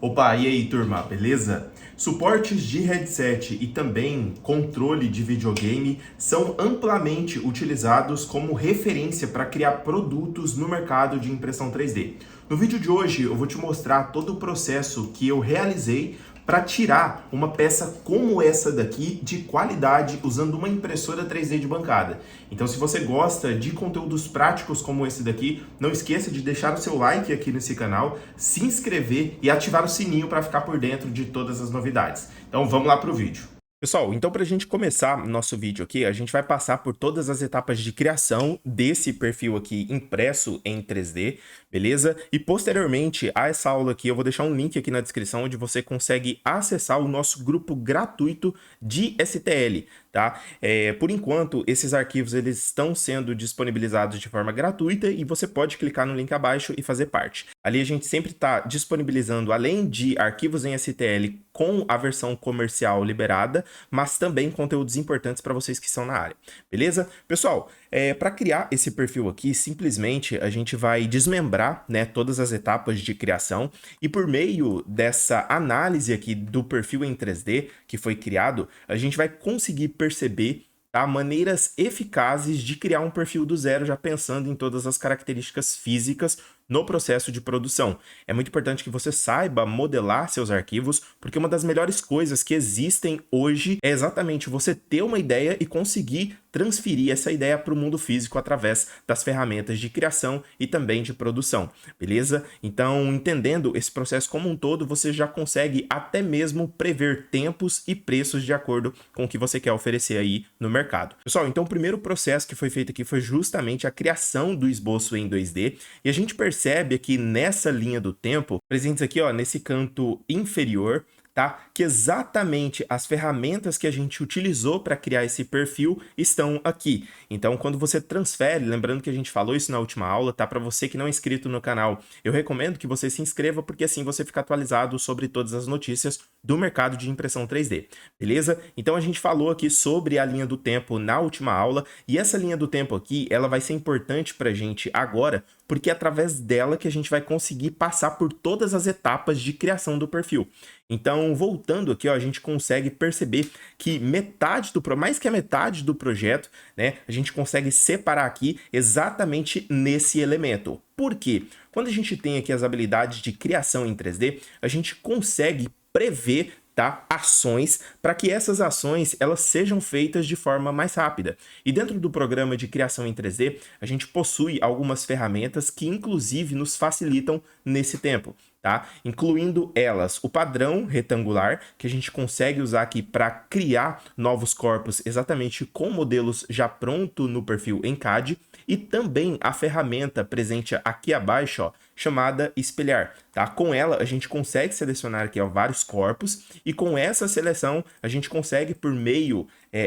Opa, e aí turma, beleza? Suportes de headset e também controle de videogame são amplamente utilizados como referência para criar produtos no mercado de impressão 3D. No vídeo de hoje eu vou te mostrar todo o processo que eu realizei para tirar uma peça como essa daqui de qualidade usando uma impressora 3D de bancada. Então, se você gosta de conteúdos práticos como esse daqui, não esqueça de deixar o seu like aqui nesse canal, se inscrever e ativar o sininho para ficar por dentro de todas as novidades. Então, vamos lá para o vídeo. Pessoal, então para a gente começar nosso vídeo aqui, a gente vai passar por todas as etapas de criação desse perfil aqui impresso em 3D, beleza? E posteriormente a essa aula aqui, eu vou deixar um link aqui na descrição onde você consegue acessar o nosso grupo gratuito de STL, tá? Por enquanto, esses arquivos eles estão sendo disponibilizados de forma gratuita e você pode clicar no link abaixo e fazer parte. Ali a gente sempre está disponibilizando, além de arquivos em STL com a versão comercial liberada, mas também conteúdos importantes para vocês que estão na área, beleza? Pessoal, para criar esse perfil aqui, simplesmente a gente vai desmembrar, né, todas as etapas de criação e por meio dessa análise aqui do perfil em 3D que foi criado, a gente vai conseguir perceber, tá, maneiras eficazes de criar um perfil do zero, já pensando em todas as características físicas no processo de produção. É muito importante que você saiba modelar seus arquivos, porque uma das melhores coisas que existem hoje é exatamente você ter uma ideia e conseguir transferir essa ideia para o mundo físico através das ferramentas de criação e também de produção, beleza? Então, entendendo esse processo como um todo, você já consegue até mesmo prever tempos e preços de acordo com o que você quer oferecer aí no mercado. Pessoal, então o primeiro processo que foi feito aqui foi justamente a criação do esboço em 2D, e a gente percebe aqui nessa linha do tempo, presentes aqui, ó, nesse canto inferior, tá? Que exatamente as ferramentas que a gente utilizou para criar esse perfil estão aqui. Então, quando você transfere, lembrando que a gente falou isso na última aula, tá? Para você que não é inscrito no canal, eu recomendo que você se inscreva, porque assim você fica atualizado sobre todas as notícias do mercado de impressão 3D, beleza? Então, a gente falou aqui sobre a linha do tempo na última aula, e essa linha do tempo aqui, ela vai ser importante para a gente agora, porque é através dela que a gente vai conseguir passar por todas as etapas de criação do perfil. Então, voltando aqui, ó, a gente consegue perceber que mais que a metade do projeto, né, a gente consegue separar aqui exatamente nesse elemento. Por quê? Quando a gente tem aqui as habilidades de criação em 3D, a gente consegue prever, tá, ações para que essas ações elas sejam feitas de forma mais rápida. E dentro do programa de criação em 3D, a gente possui algumas ferramentas que inclusive nos facilitam nesse tempo, tá? Incluindo elas o padrão retangular, que a gente consegue usar aqui para criar novos corpos exatamente com modelos já pronto no perfil em CAD, e também a ferramenta presente aqui abaixo, ó, chamada espelhar, tá? Com ela a gente consegue selecionar aqui, ó, vários corpos, e com essa seleção a gente consegue por meio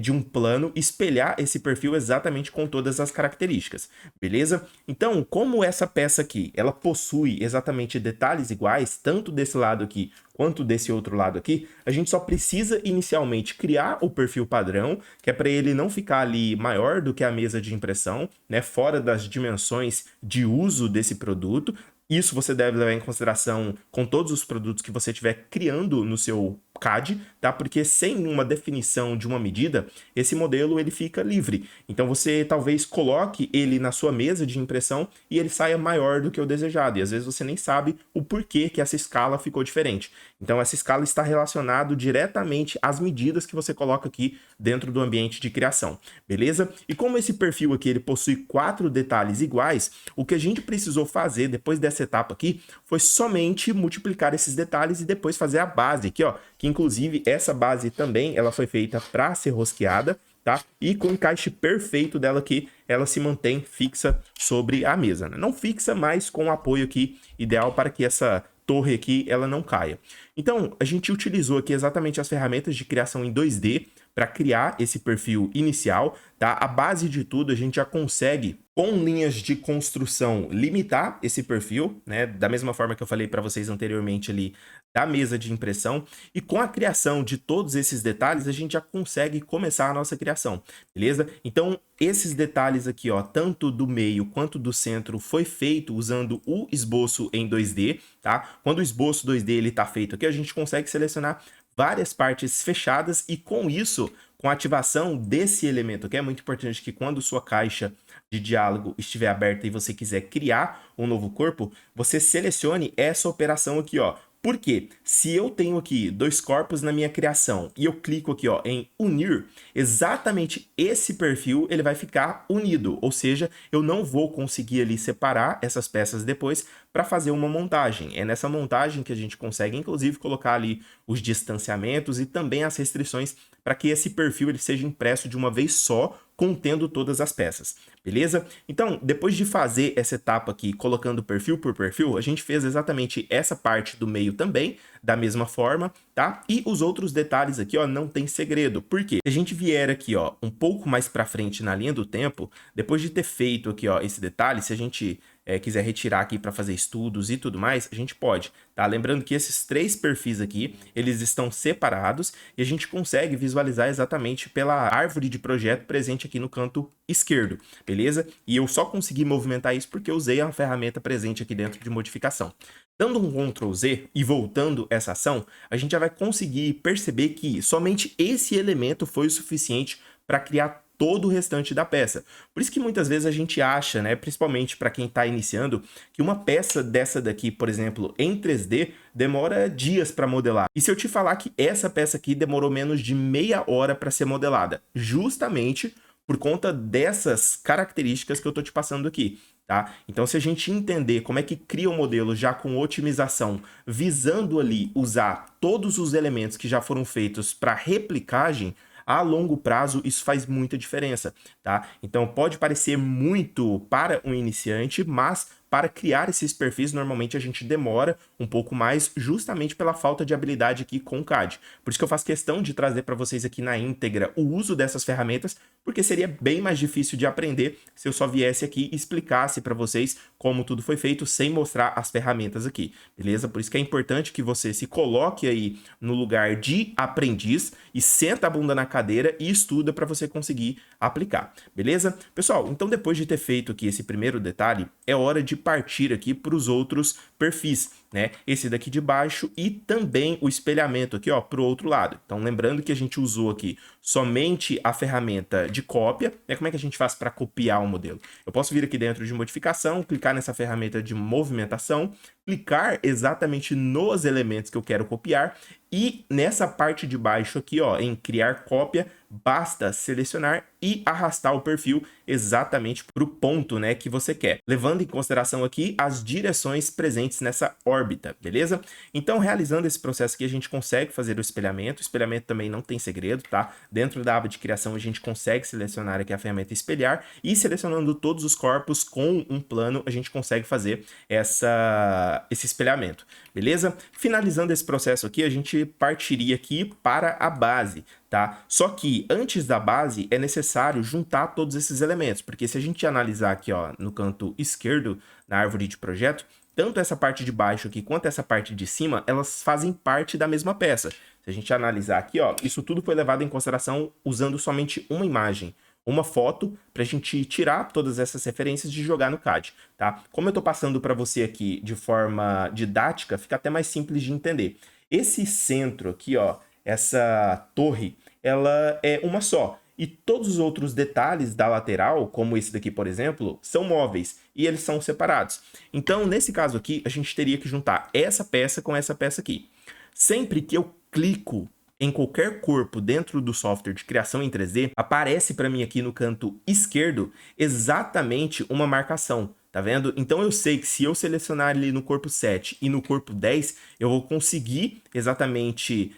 de um plano espelhar esse perfil exatamente com todas as características, beleza? Então, como essa peça aqui, ela possui exatamente detalhes iguais, tanto desse lado aqui quanto desse outro lado aqui, a gente só precisa inicialmente criar o perfil padrão, que é para ele não ficar ali maior do que a mesa de impressão, né, fora das dimensões de uso desse produto. Isso você deve levar em consideração com todos os produtos que você estiver criando no seu CAD, tá? Porque sem uma definição de uma medida, esse modelo ele fica livre. Então você talvez coloque ele na sua mesa de impressão e ele saia maior do que o desejado. E às vezes você nem sabe o porquê que essa escala ficou diferente. Então essa escala está relacionada diretamente às medidas que você coloca aqui dentro do ambiente de criação, beleza? E como esse perfil aqui ele possui 4 detalhes iguais, o que a gente precisou fazer depois dessa etapa aqui foi somente multiplicar esses detalhes e depois fazer a base aqui, ó, que inclusive essa base também ela foi feita para ser rosqueada, tá? E com o encaixe perfeito dela aqui, ela se mantém fixa sobre a mesa, né? Não fixa, mas com o apoio aqui ideal para que essa torre aqui ela não caia. Então, a gente utilizou aqui exatamente as ferramentas de criação em 2D para criar esse perfil inicial, tá? A base de tudo a gente já consegue com linhas de construção, limitar esse perfil, né? Da mesma forma que eu falei para vocês anteriormente ali da mesa de impressão. E com a criação de todos esses detalhes, a gente já consegue começar a nossa criação, beleza? Então, esses detalhes aqui, ó, tanto do meio quanto do centro, foi feito usando o esboço em 2D, tá? Quando o esboço 2D ele tá feito aqui, a gente consegue selecionar várias partes fechadas e com isso, com a ativação desse elemento, que é muito importante que quando sua caixa de diálogo estiver aberta e você quiser criar um novo corpo, você selecione essa operação aqui, ó. Por quê? Se eu tenho aqui dois corpos na minha criação e eu clico aqui, ó, em unir, exatamente esse perfil ele vai ficar unido, ou seja, eu não vou conseguir ali separar essas peças depois para fazer uma montagem. É nessa montagem que a gente consegue, inclusive, colocar ali os distanciamentos e também as restrições para que esse perfil ele seja impresso de uma vez só, contendo todas as peças, beleza? Então, depois de fazer essa etapa aqui, colocando perfil por perfil, a gente fez exatamente essa parte do meio também, da mesma forma, tá? E os outros detalhes aqui, ó, não tem segredo. Por quê? Se a gente vier aqui, ó, um pouco mais para frente na linha do tempo, depois de ter feito aqui, ó, esse detalhe, se a gente quiser retirar aqui para fazer estudos e tudo mais, a gente pode, tá? Lembrando que esses três perfis aqui, eles estão separados e a gente consegue visualizar exatamente pela árvore de projeto presente aqui no canto esquerdo, beleza? E eu só consegui movimentar isso porque eu usei a ferramenta presente aqui dentro de modificação. Dando um Ctrl Z e voltando essa ação, a gente já vai conseguir perceber que somente esse elemento foi o suficiente para criar todo o restante da peça. Por isso que muitas vezes a gente acha, né, principalmente para quem está iniciando, que uma peça dessa daqui, por exemplo, em 3D, demora dias para modelar. E se eu te falar que essa peça aqui demorou menos de meia hora para ser modelada, justamente por conta dessas características que eu estou te passando aqui. Tá? Então, se a gente entender como é que cria um modelo já com otimização, visando ali usar todos os elementos que já foram feitos para replicagem, a longo prazo isso faz muita diferença, tá? Então pode parecer muito para um iniciante, mas para criar esses perfis, normalmente a gente demora um pouco mais, justamente pela falta de habilidade aqui com o CAD. Por isso que eu faço questão de trazer para vocês aqui na íntegra o uso dessas ferramentas, porque seria bem mais difícil de aprender se eu só viesse aqui e explicasse para vocês como tudo foi feito sem mostrar as ferramentas aqui, beleza? Por isso que é importante que você se coloque aí no lugar de aprendiz e senta a bunda na cadeira e estuda para você conseguir aplicar, beleza? Pessoal, então depois de ter feito aqui esse primeiro detalhe, é hora de partir aqui para os outros perfis, né? Esse daqui de baixo e também o espelhamento aqui, ó, para o outro lado. Então, lembrando que a gente usou aqui somente a ferramenta de cópia, né? Como é que a gente faz para copiar o modelo? Eu posso vir aqui dentro de modificação, clicar nessa ferramenta de movimentação, clicar exatamente nos elementos que eu quero copiar e nessa parte de baixo aqui, ó, em criar cópia, basta selecionar e arrastar o perfil exatamente para o ponto, né, que você quer, levando em consideração aqui as direções presentes nessa órbita, beleza? Então, realizando esse processo aqui, a gente consegue fazer o espelhamento. O espelhamento também não tem segredo, tá? Dentro da aba de criação, a gente consegue selecionar aqui a ferramenta espelhar e selecionando todos os corpos com um plano, a gente consegue fazer esse espelhamento, beleza? Finalizando esse processo aqui, a gente partiria aqui para a base, tá? Só que antes da base é necessário juntar todos esses elementos, porque se a gente analisar aqui, ó, no canto esquerdo, na árvore de projeto, tanto essa parte de baixo aqui quanto essa parte de cima, elas fazem parte da mesma peça. Se a gente analisar aqui, ó, isso tudo foi levado em consideração usando somente uma imagem, uma foto, para a gente tirar todas essas referências e jogar no CAD, tá? Como eu estou passando para você aqui de forma didática, fica até mais simples de entender. Esse centro aqui, ó, essa torre, ela é uma só. E todos os outros detalhes da lateral, como esse daqui, por exemplo, são móveis e eles são separados. Então, nesse caso aqui, a gente teria que juntar essa peça com essa peça aqui. Sempre que eu clico em qualquer corpo dentro do software de criação em 3D, aparece para mim aqui no canto esquerdo exatamente uma marcação. Tá vendo? Então eu sei que se eu selecionar ali no corpo 7 e no corpo 10, eu vou conseguir exatamente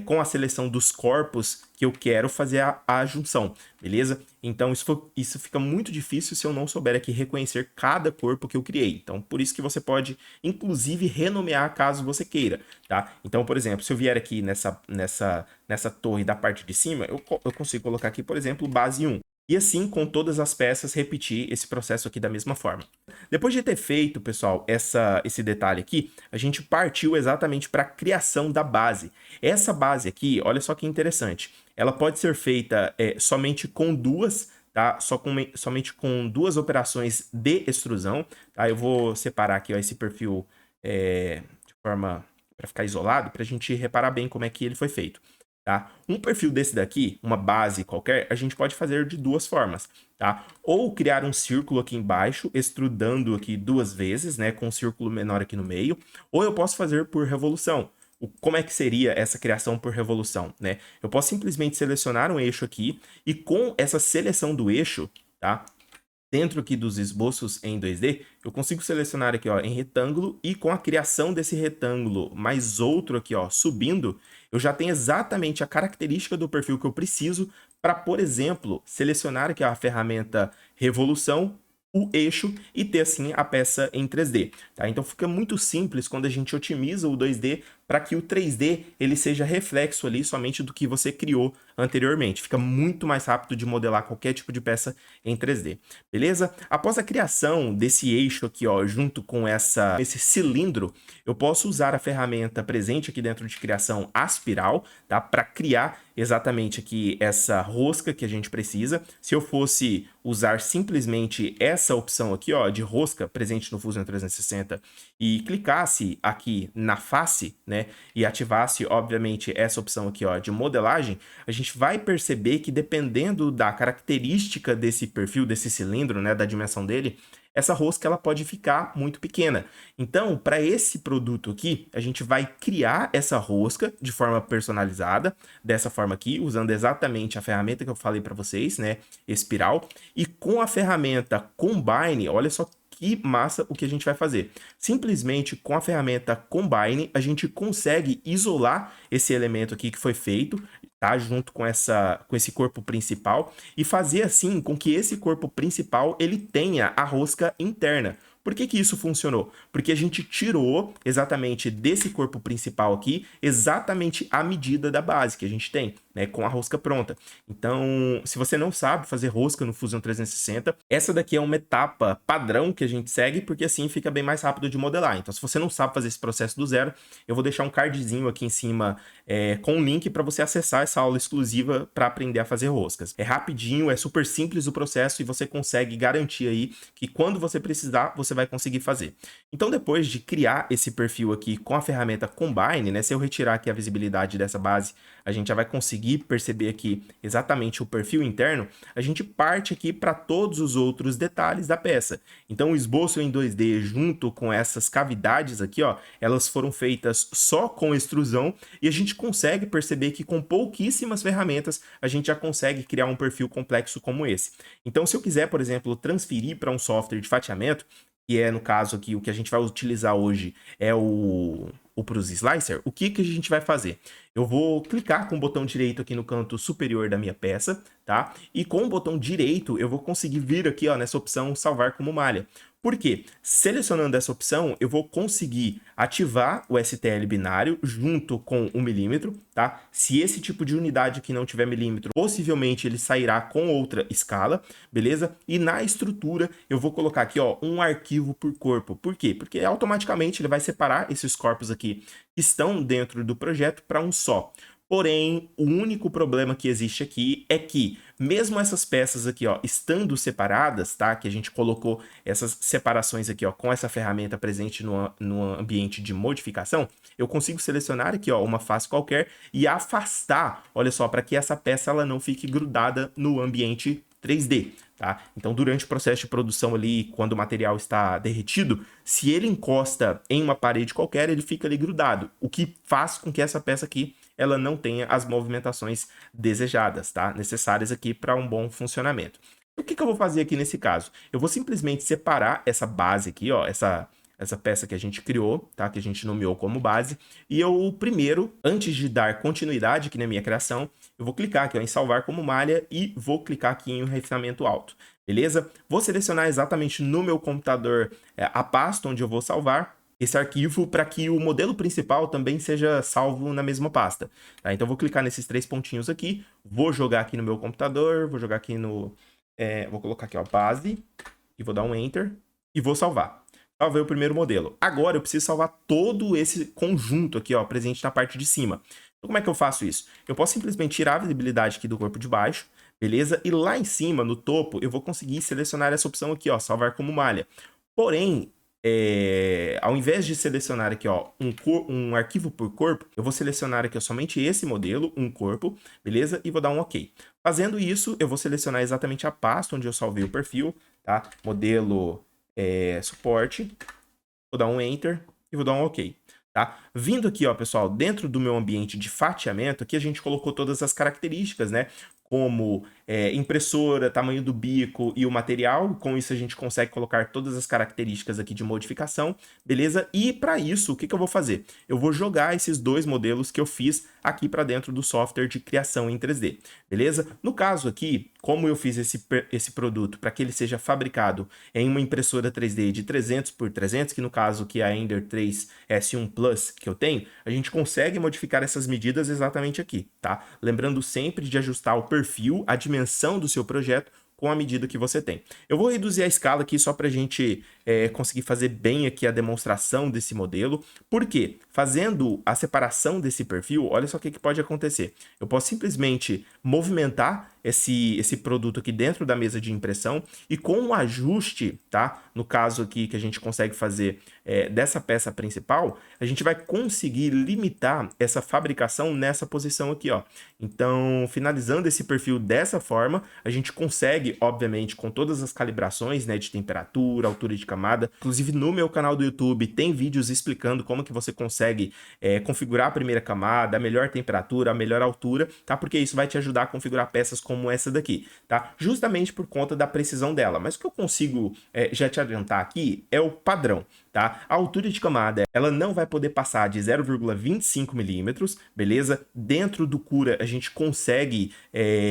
com a seleção dos corpos que eu quero fazer a junção, beleza? Então isso fica muito difícil se eu não souber aqui reconhecer cada corpo que eu criei. Então por isso que você pode, inclusive, renomear caso você queira, tá? Então, por exemplo, se eu vier aqui nessa torre da parte de cima, eu consigo colocar aqui, por exemplo, base 1. E assim, com todas as peças, repetir esse processo aqui da mesma forma. Depois de ter feito, pessoal, esse detalhe aqui, a gente partiu exatamente para a criação da base. Essa base aqui, olha só que interessante, ela pode ser feita somente com duas, tá? Somente com duas operações de extrusão, tá? Eu vou separar aqui, ó, esse perfil de forma para ficar isolado, para a gente reparar bem como é que ele foi feito. Tá? Um perfil desse daqui, uma base qualquer, a gente pode fazer de duas formas, tá? Ou criar um círculo aqui embaixo, extrudando aqui duas vezes, né, com um círculo menor aqui no meio, ou eu posso fazer por revolução. Como é que seria essa criação por revolução, né? Eu posso simplesmente selecionar um eixo aqui e com essa seleção do eixo, tá? Dentro aqui dos esboços em 2D, eu consigo selecionar aqui, ó, em retângulo, e com a criação desse retângulo mais outro aqui, ó, subindo, eu já tenho exatamente a característica do perfil que eu preciso para, por exemplo, selecionar aqui a ferramenta Revolução, o eixo e ter assim a peça em 3D, tá? Então fica muito simples quando a gente otimiza o 2D para que o 3D ele seja reflexo ali somente do que você criou anteriormente. Fica muito mais rápido de modelar qualquer tipo de peça em 3D, beleza? Após a criação desse eixo aqui, ó, junto com esse cilindro, eu posso usar a ferramenta presente aqui dentro de criação Aspiral, tá? Para criar exatamente aqui essa rosca que a gente precisa. Se eu fosse usar simplesmente essa opção aqui, ó, de rosca presente no Fusion 360 e clicasse aqui na face, né, e ativasse, obviamente, essa opção aqui, ó, de modelagem, a gente vai perceber que dependendo da característica desse perfil, desse cilindro, né, da dimensão dele, essa rosca ela pode ficar muito pequena. Então, para esse produto aqui, a gente vai criar essa rosca de forma personalizada, dessa forma aqui, usando exatamente a ferramenta que eu falei para vocês, né, espiral, e com a ferramenta Combine, olha só que massa o que a gente vai fazer. Simplesmente com a ferramenta Combine, a gente consegue isolar esse elemento aqui que foi feito, tá? Junto com esse corpo principal e fazer assim com que esse corpo principal ele tenha a rosca interna. Por que que isso funcionou? Porque a gente tirou exatamente desse corpo principal aqui, exatamente a medida da base que a gente tem, né, com a rosca pronta. Então, se você não sabe fazer rosca no Fusion 360, essa daqui é uma etapa padrão que a gente segue, porque assim fica bem mais rápido de modelar. Então, se você não sabe fazer esse processo do zero, eu vou deixar um cardzinho aqui em cima com um link para você acessar essa aula exclusiva para aprender a fazer roscas. É rapidinho, é super simples o processo e você consegue garantir aí que quando você precisar, você vai conseguir fazer. Então, depois de criar esse perfil aqui com a ferramenta Combine, né, se eu retirar aqui a visibilidade dessa base, a gente já vai conseguir perceber aqui exatamente o perfil interno, a gente parte aqui para todos os outros detalhes da peça. Então, o esboço em 2D junto com essas cavidades aqui, ó, elas foram feitas só com extrusão e a gente consegue perceber que com pouquíssimas ferramentas a gente já consegue criar um perfil complexo como esse. Então, se eu quiser, por exemplo, transferir para um software de fatiamento, que é, no caso aqui, o que a gente vai utilizar hoje é o Prus Slicer, o que que a gente vai fazer? Eu vou clicar com o botão direito aqui no canto superior da minha peça, tá? E com o botão direito eu vou conseguir vir aqui, ó, nessa opção salvar como malha. Por quê? Selecionando essa opção, eu vou conseguir ativar o STL binário junto com o milímetro, tá? Se esse tipo de unidade aqui não tiver milímetro, possivelmente ele sairá com outra escala, beleza? E na estrutura eu vou colocar aqui, ó, um arquivo por corpo. Por quê? Porque automaticamente ele vai separar esses corpos aqui que estão dentro do projeto para um só. Porém, o único problema que existe aqui é que, mesmo essas peças aqui, ó, estando separadas, tá? Que a gente colocou essas separações aqui, ó, com essa ferramenta presente no ambiente de modificação, eu consigo selecionar aqui, ó, uma face qualquer e afastar, olha só, para que essa peça ela não fique grudada no ambiente 3D. Tá? Então, durante o processo de produção ali, quando o material está derretido, se ele encosta em uma parede qualquer, ele fica ali grudado, o que faz com que essa peça aqui ela não tenha as movimentações desejadas, tá? Necessárias aqui para um bom funcionamento. O que que eu vou fazer aqui nesse caso? Eu vou simplesmente separar essa base aqui, ó, essa peça que a gente criou, tá? Que a gente nomeou como base. E eu primeiro, antes de dar continuidade aqui na minha criação, eu vou clicar aqui, ó, em salvar como malha e vou clicar aqui em refinamento alto, beleza? Vou selecionar exatamente no meu computador a pasta onde eu vou salvar esse arquivo para que o modelo principal também seja salvo na mesma pasta, tá? Então eu vou clicar nesses três pontinhos aqui, vou jogar aqui no meu computador, vou jogar aqui no vou colocar aqui, ó, base, e vou dar um Enter, e vou salvar. Salvei o primeiro modelo. Agora eu preciso salvar todo esse conjunto aqui, ó, presente na parte de cima. Então como é que eu faço isso? Eu posso simplesmente tirar a visibilidade aqui do corpo de baixo, beleza? E lá em cima, no topo, eu vou conseguir selecionar essa opção aqui, ó, salvar como malha. Porém, ao invés de selecionar aqui, ó, um arquivo por corpo, eu vou selecionar aqui, ó, somente esse modelo, um corpo, beleza? E vou dar um OK. Fazendo isso, eu vou selecionar exatamente a pasta onde eu salvei o perfil, tá? Modelo suporte, vou dar um Enter e vou dar um OK. Tá? Vindo aqui, ó, pessoal, dentro do meu ambiente de fatiamento, aqui a gente colocou todas as características, né? Como impressora, tamanho do bico e o material. Com isso a gente consegue colocar todas as características aqui de modificação, beleza? E para isso, o que eu vou fazer? Eu vou jogar esses dois modelos que eu fiz aqui para dentro do software de criação em 3D, beleza? No caso aqui, como eu fiz esse produto para que ele seja fabricado em uma impressora 3D de 300 por 300, que no caso que é a Ender 3 S1 Plus que eu tenho, a gente consegue modificar essas medidas exatamente aqui, tá? Lembrando sempre de ajustar o perfil, a dimensão do seu projeto com a medida que você tem. Eu vou reduzir a escala aqui só para a gente conseguir fazer bem aqui a demonstração desse modelo. Por quê? Fazendo a separação desse perfil, olha só o que pode acontecer. Eu posso simplesmente movimentar esse produto aqui dentro da mesa de impressão e com um ajuste, tá? No caso aqui que a gente consegue fazer dessa peça principal, a gente vai conseguir limitar essa fabricação nessa posição aqui, ó. Então, finalizando esse perfil dessa forma, a gente consegue, obviamente, com todas as calibrações, né, de temperatura, altura de camada. Inclusive, no meu canal do YouTube tem vídeos explicando como que você consegue configurar a primeira camada, a melhor temperatura, a melhor altura, tá? Porque isso vai te ajudar a configurar peças como essa daqui, tá? Justamente por conta da precisão dela. Mas o que eu consigo já te adiantar aqui é o padrão, tá? A altura de camada, ela não vai poder passar de 0,25 milímetros, beleza? Dentro do Cura, a gente consegue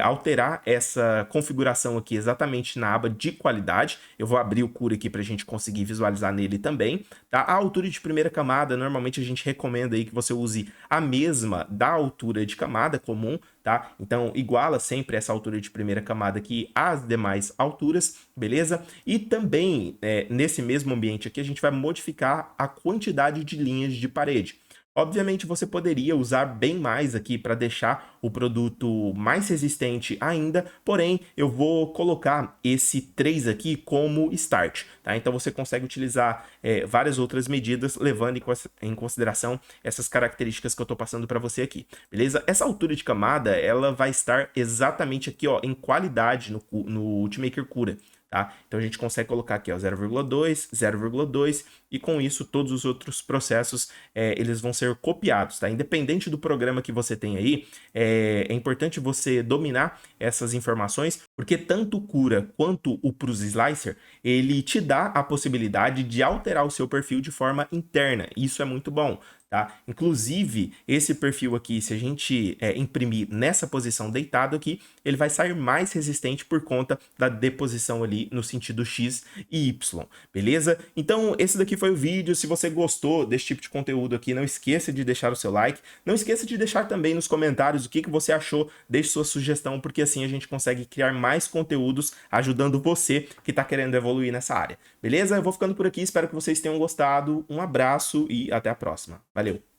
alterar essa configuração aqui exatamente na aba de qualidade. Eu vou abrir o Cura aqui para a gente conseguir visualizar nele também, tá? A altura de primeira camada, normalmente a gente recomenda aí que você use a mesma da altura de camada comum, tá? Então, iguala sempre essa altura de primeira camada aqui às demais alturas, beleza? E também, nesse mesmo ambiente aqui, a gente vai modificar a quantidade de linhas de parede. Obviamente, você poderia usar bem mais aqui para deixar o produto mais resistente ainda, porém, eu vou colocar esse 3 aqui como Start, tá? Então, você consegue utilizar várias outras medidas, levando em consideração essas características que eu estou passando para você aqui, beleza? Essa altura de camada, ela vai estar exatamente aqui, ó, em qualidade no Ultimaker Cura. Tá? Então a gente consegue colocar aqui 0,2, 0,2 e com isso todos os outros processos eles vão ser copiados, tá? Independente do programa que você tem aí, é importante você dominar essas informações, porque tanto o Cura quanto o Prus Slicer, ele te dá a possibilidade de alterar o seu perfil de forma interna, isso é muito bom. Tá? Inclusive, esse perfil aqui, se a gente imprimir nessa posição deitado aqui, ele vai sair mais resistente por conta da deposição ali no sentido X e Y, beleza? Então, esse daqui foi o vídeo. Se você gostou desse tipo de conteúdo aqui, não esqueça de deixar o seu like. Não esqueça de deixar também nos comentários o que você achou. Deixe sua sugestão, porque assim a gente consegue criar mais conteúdos ajudando você que está querendo evoluir nessa área, beleza? Eu vou ficando por aqui, espero que vocês tenham gostado. Um abraço e até a próxima. Valeu!